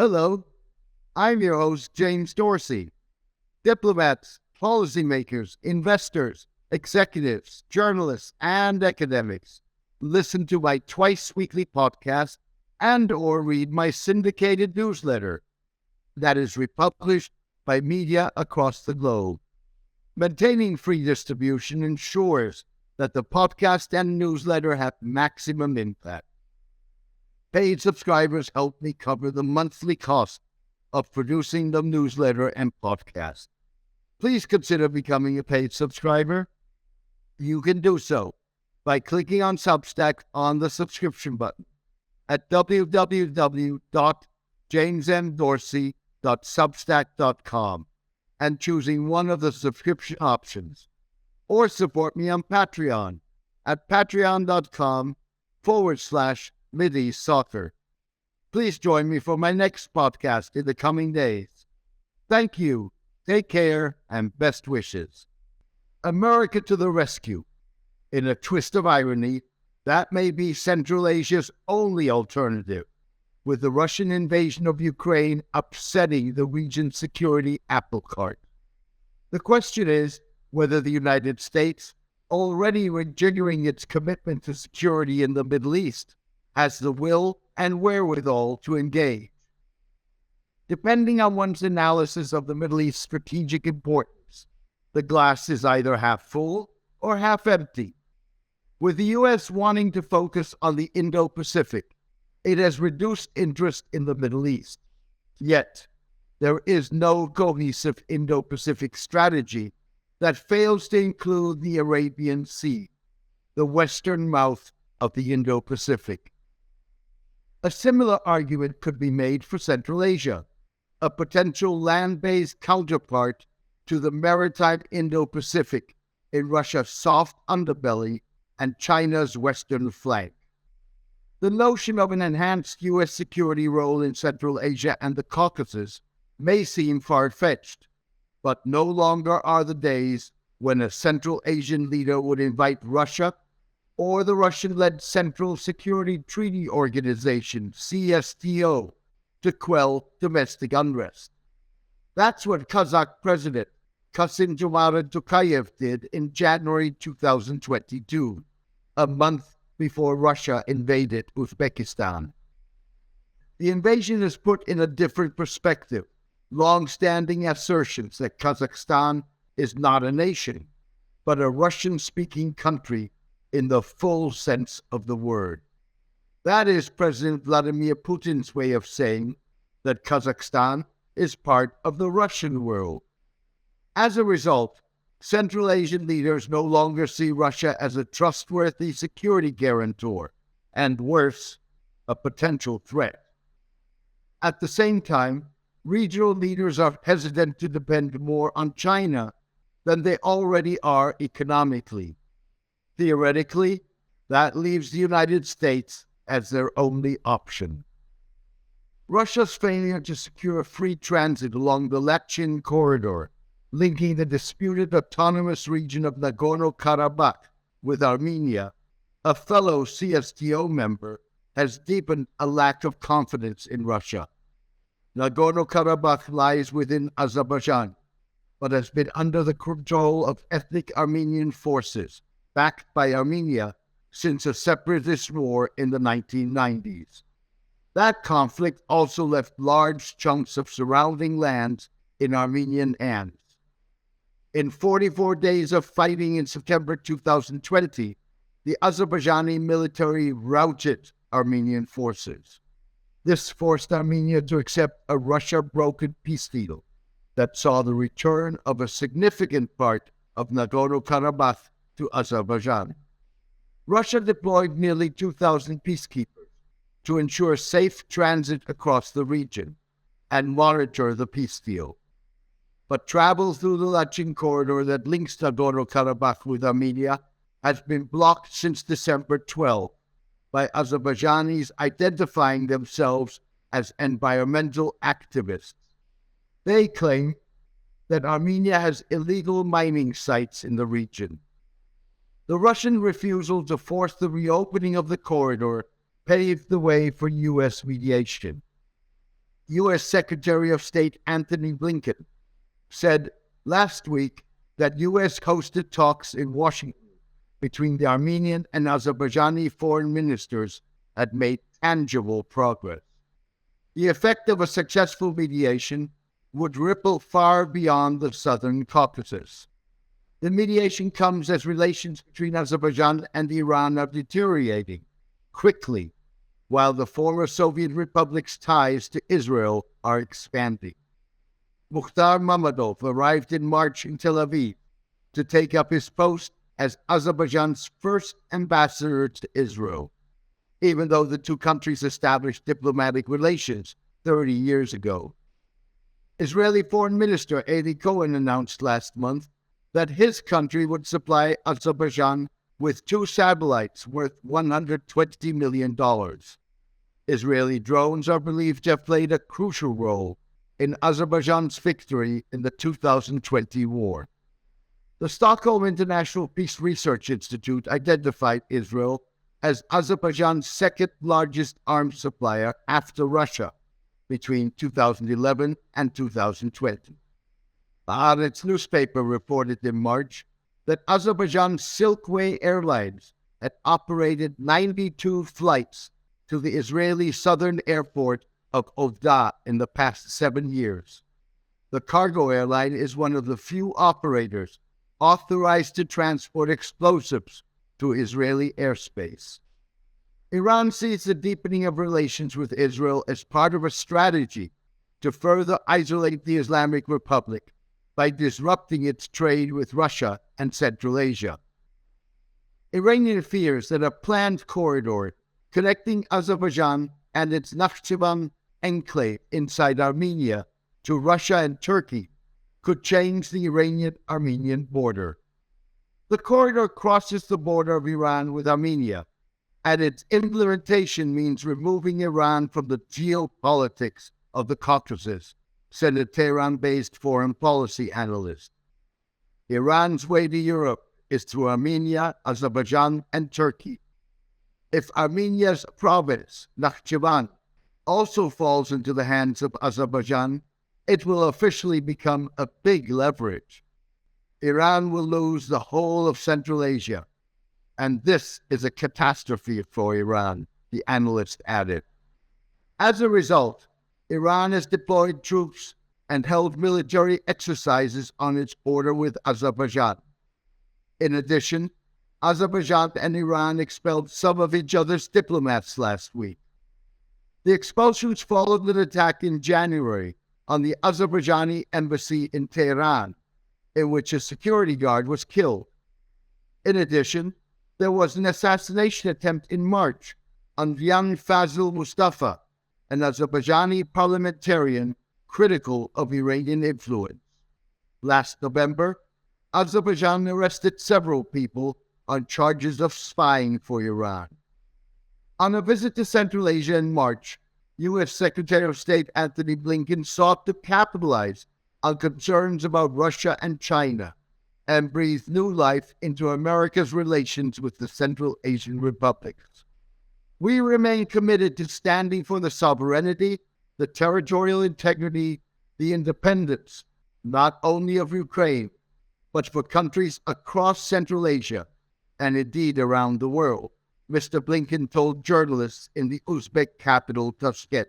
Hello, I'm your host, James Dorsey. Diplomats, policymakers, investors, executives, journalists, and academics listen to my twice-weekly podcast and/or read my syndicated newsletter that is republished by media across the globe. Maintaining free distribution ensures that the podcast and newsletter have maximum impact. Paid subscribers help me cover the monthly cost of producing the newsletter and podcast. Please consider becoming a paid subscriber. You can do so by clicking on Substack on the subscription button at www.jamesmdorsey.substack.com and choosing one of the subscription options. Or support me on Patreon at patreon.com/MideastSoccer. Please join me for my next podcast in the coming days. Thank you, take care, and best wishes. America to the rescue. In a twist of irony, that may be Central Asia's only alternative, with the Russian invasion of Ukraine upsetting the region's security apple cart. The question is whether the United States, already rejiggering its commitment to security in the Middle East, has the will and wherewithal to engage. Depending on one's analysis of the Middle East's strategic importance, the glass is either half full or half empty. With the U.S. wanting to focus on the Indo-Pacific, it has reduced interest in the Middle East. Yet, there is no cohesive Indo-Pacific strategy that fails to include the Arabian Sea, the western mouth of the Indo-Pacific. A similar argument could be made for Central Asia, a potential land-based counterpart to the maritime Indo-Pacific in Russia's soft underbelly and China's western flank. The notion of an enhanced U.S. security role in Central Asia and the Caucasus may seem far-fetched, but no longer are the days when a Central Asian leader would invite Russia or the Russian-led Central Security Treaty Organization, CSTO, to quell domestic unrest. That's what Kazakh President Kassym-Jomart did in January 2022, a month before Russia invaded Uzbekistan. The invasion is put in a different perspective. Long-standing assertions that Kazakhstan is not a nation, but a Russian-speaking country in the full sense of the word. That is President Vladimir Putin's way of saying that Kazakhstan is part of the Russian world. As a result, Central Asian leaders no longer see Russia as a trustworthy security guarantor, and worse, a potential threat. At the same time, regional leaders are hesitant to depend more on China than they already are economically. Theoretically, that leaves the United States as their only option. Russia's failure to secure free transit along the Lachin corridor, linking the disputed autonomous region of Nagorno-Karabakh with Armenia, a fellow CSTO member, has deepened a lack of confidence in Russia. Nagorno-Karabakh lies within Azerbaijan, but has been under the control of ethnic Armenian forces, backed by Armenia, since a separatist war in the 1990s. That conflict also left large chunks of surrounding lands in Armenian hands. In 44 days of fighting in September 2020, the Azerbaijani military routed Armenian forces. This forced Armenia to accept a Russia-brokered peace deal that saw the return of a significant part of Nagorno-Karabakh to Azerbaijan. Russia deployed nearly 2,000 peacekeepers to ensure safe transit across the region and monitor the peace deal. But travel through the Lachin corridor that links Nagorno-Karabakh with Armenia has been blocked since December 12 by Azerbaijanis identifying themselves as environmental activists. They claim that Armenia has illegal mining sites in the region. The Russian refusal to force the reopening of the corridor paved the way for U.S. mediation. U.S. Secretary of State Antony Blinken said last week that U.S. hosted talks in Washington between the Armenian and Azerbaijani foreign ministers had made tangible progress. The effect of a successful mediation would ripple far beyond the southern Caucasus. The mediation comes as relations between Azerbaijan and Iran are deteriorating quickly, while the former Soviet republic's ties to Israel are expanding. Mukhtar Mammadov arrived in March in Tel Aviv to take up his post as Azerbaijan's first ambassador to Israel, even though the two countries established diplomatic relations 30 years ago. Israeli Foreign Minister Eli Cohen announced last month that his country would supply Azerbaijan with 2 satellites worth $120 million. Israeli drones are believed to have played a crucial role in Azerbaijan's victory in the 2020 war. The Stockholm International Peace Research Institute identified Israel as Azerbaijan's second largest arms supplier after Russia between 2011 and 2020. The Haaretz newspaper reported in March that Azerbaijan's Silkway Airlines had operated 92 flights to the Israeli southern airport of Ovda in the past 7 years. The cargo airline is one of the few operators authorized to transport explosives to Israeli airspace. Iran sees the deepening of relations with Israel as part of a strategy to further isolate the Islamic Republic by disrupting its trade with Russia and Central Asia. Iranian fears that a planned corridor connecting Azerbaijan and its Nakhchivan enclave inside Armenia to Russia and Turkey could change the Iranian-Armenian border. The corridor crosses the border of Iran with Armenia, and its implementation means removing Iran from the geopolitics of the Caucasus, said a Tehran-based foreign policy analyst. Iran's way to Europe is through Armenia, Azerbaijan, and Turkey. If Armenia's province, Nakhchivan, also falls into the hands of Azerbaijan, it will officially become a big leverage. Iran will lose the whole of Central Asia, and this is a catastrophe for Iran, the analyst added. As a result, Iran has deployed troops and held military exercises on its border with Azerbaijan. In addition, Azerbaijan and Iran expelled some of each other's diplomats last week. The expulsions followed an attack in January on the Azerbaijani embassy in Tehran, in which a security guard was killed. In addition, there was an assassination attempt in March on Vyan Fazil Mustafa, an Azerbaijani parliamentarian critical of Iranian influence. Last November, Azerbaijan arrested several people on charges of spying for Iran. On a visit to Central Asia in March, U.S. Secretary of State Antony Blinken sought to capitalize on concerns about Russia and China and breathe new life into America's relations with the Central Asian republics. We remain committed to standing for the sovereignty, the territorial integrity, the independence, not only of Ukraine, but for countries across Central Asia and indeed around the world, Mr. Blinken told journalists in the Uzbek capital, Tashkent.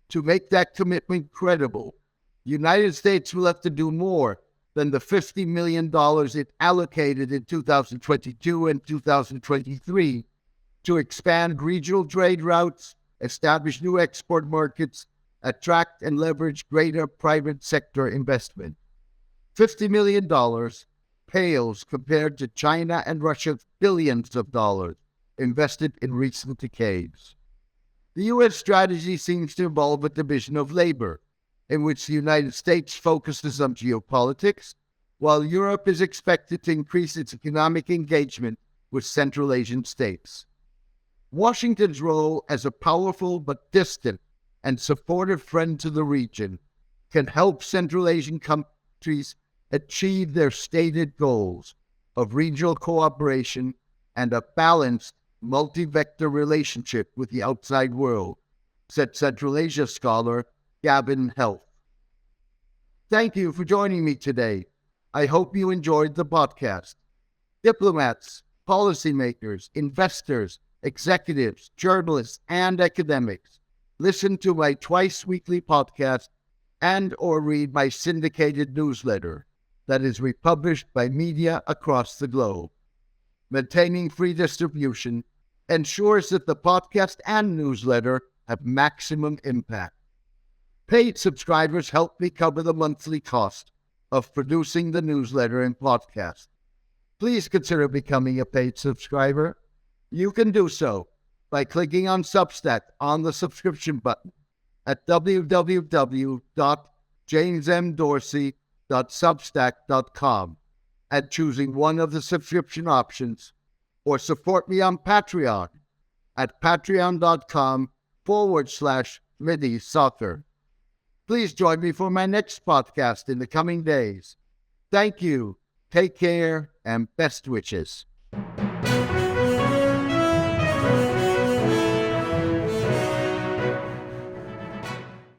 To make that commitment credible, the United States will have to do more than the $50 million it allocated in 2022 and 2023 to expand regional trade routes, establish new export markets, attract and leverage greater private sector investment. $50 million pales compared to China and Russia's billions of dollars invested in recent decades. The U.S. strategy seems to involve a division of labor, in which the United States focuses on geopolitics, while Europe is expected to increase its economic engagement with Central Asian states. Washington's role as a powerful but distant and supportive friend to the region can help Central Asian countries achieve their stated goals of regional cooperation and a balanced, multi-vector relationship with the outside world, said Central Asia scholar Gavin Health. Thank you for joining me today. I hope you enjoyed the podcast. Diplomats, policymakers, investors, executives, journalists, and academics, listen to my twice-weekly podcast and or read my syndicated newsletter that is republished by media across the globe. Maintaining free distribution ensures that the podcast and newsletter have maximum impact. Paid subscribers help me cover the monthly cost of producing the newsletter and podcast. Please consider becoming a paid subscriber. You can do so by clicking on Substack on the subscription button at www.jamesmdorsey.substack.com and choosing one of the subscription options, or support me on Patreon at patreon.com/MIDI-Soccer. Please join me for my next podcast in the coming days. Thank you, take care, and best wishes.